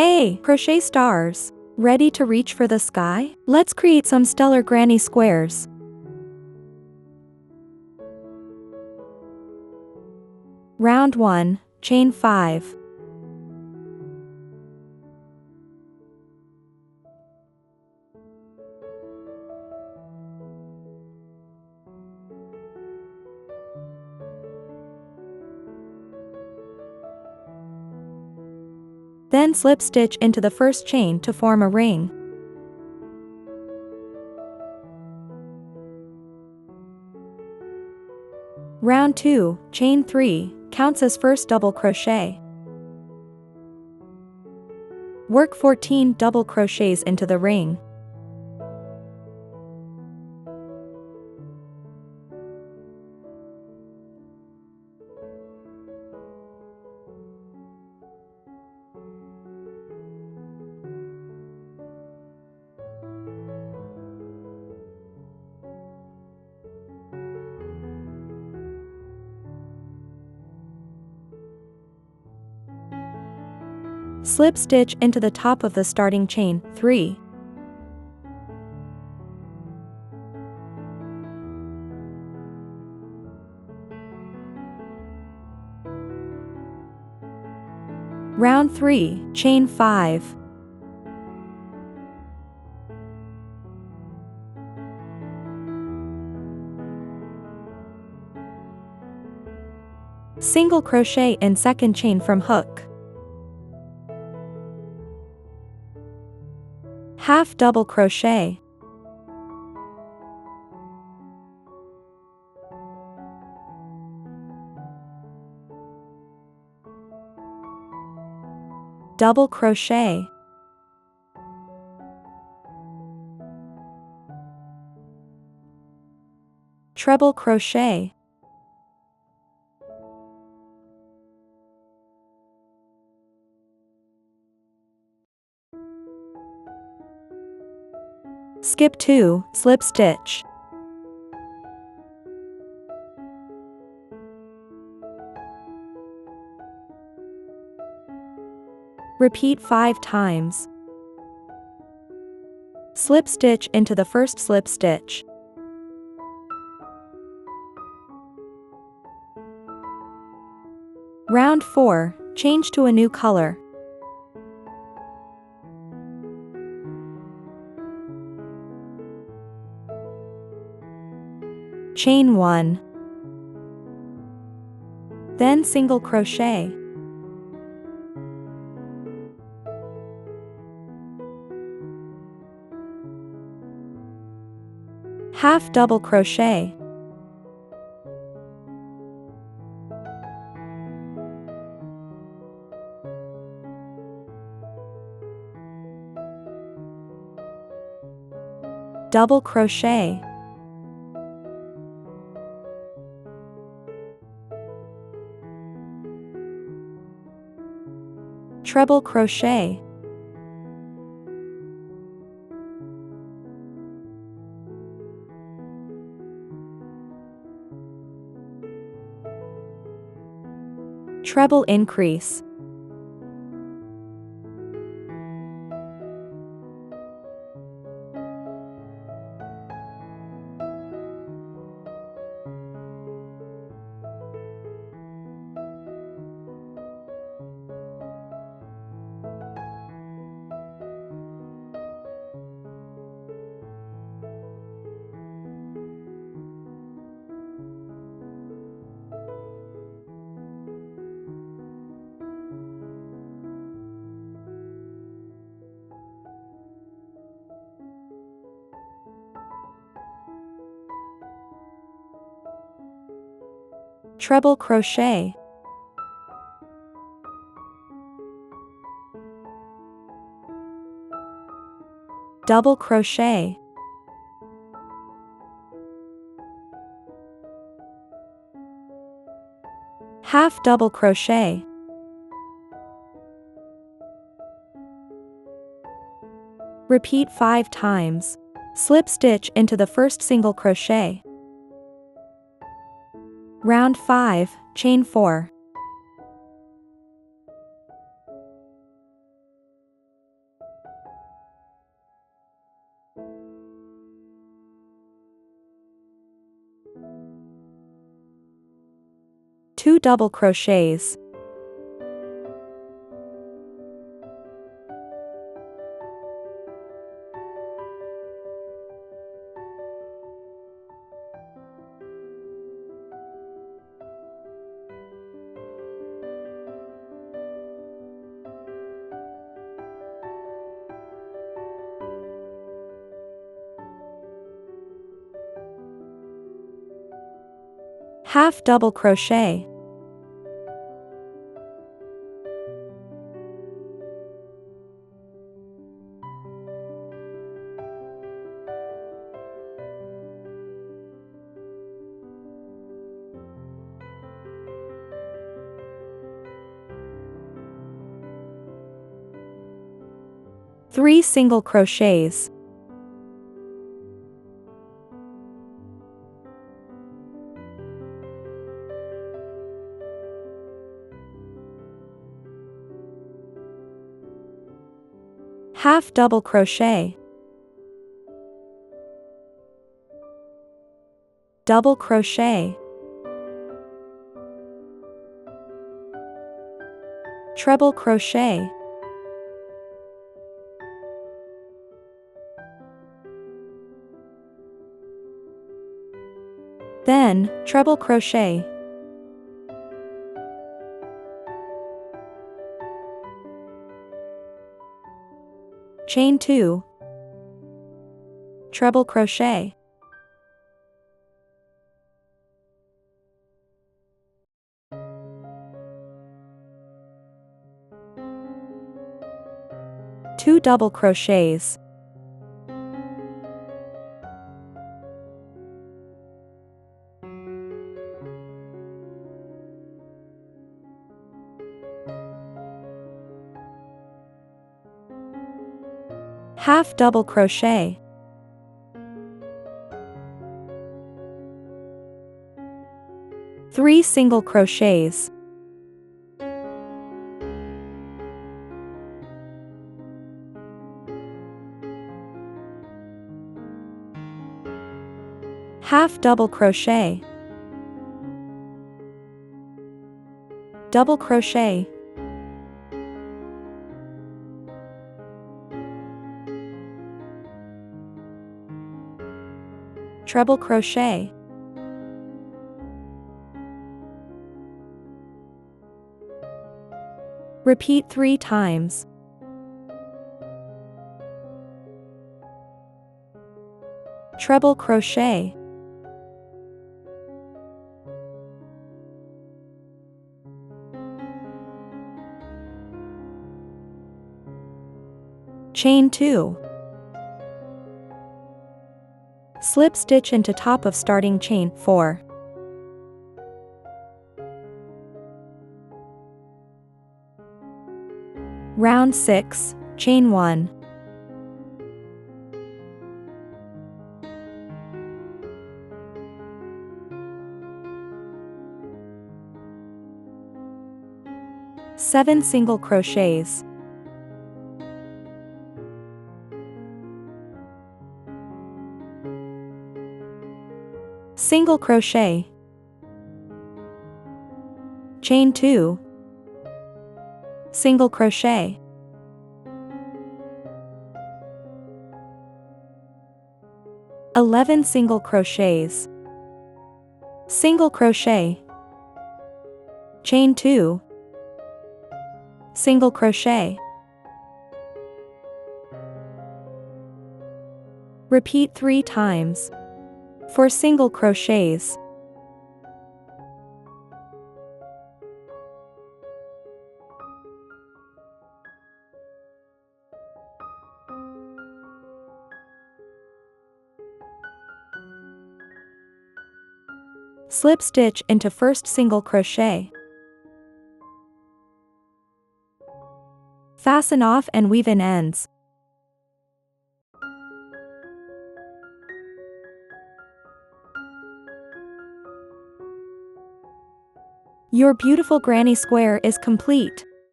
Hey, crochet stars! Ready to reach for the sky? Let's create some stellar granny squares. Round 1, chain 5. Then slip stitch into the first chain to form a ring. Round 2, chain 3, counts as first double crochet. Work 14 double crochets into the ring. Slip stitch into the top of the starting chain 3. Round 3, chain 5. Single crochet in second chain from hook. Half double crochet. Double crochet. Treble crochet. Skip 2, slip stitch. Repeat 5 times. Slip stitch into the first slip stitch. Round 4, change to a new color. Chain 1. Then single crochet. Half double crochet. Double crochet. Treble crochet. Treble increase. Treble crochet. Double crochet. Half double crochet. Repeat 5 times. Slip stitch into the first single crochet. Round 5, chain 4. 2 double crochets, half double crochet, three single crochets, half double crochet, double crochet, treble crochet, then treble crochet, chain 2, treble crochet, two double crochets, half double crochet, three single crochets, half double crochet, double crochet, treble crochet, repeat 3 times, treble crochet, chain 2, slip stitch into top of starting chain 4, round 6, chain 1, seven single crochets, single crochet, chain 2, single crochet, eleven single crochets, single crochet, chain 2, single crochet, repeat 3 times, for single crochets, slip stitch into first single crochet, fasten off and weave in ends, your beautiful granny square is complete.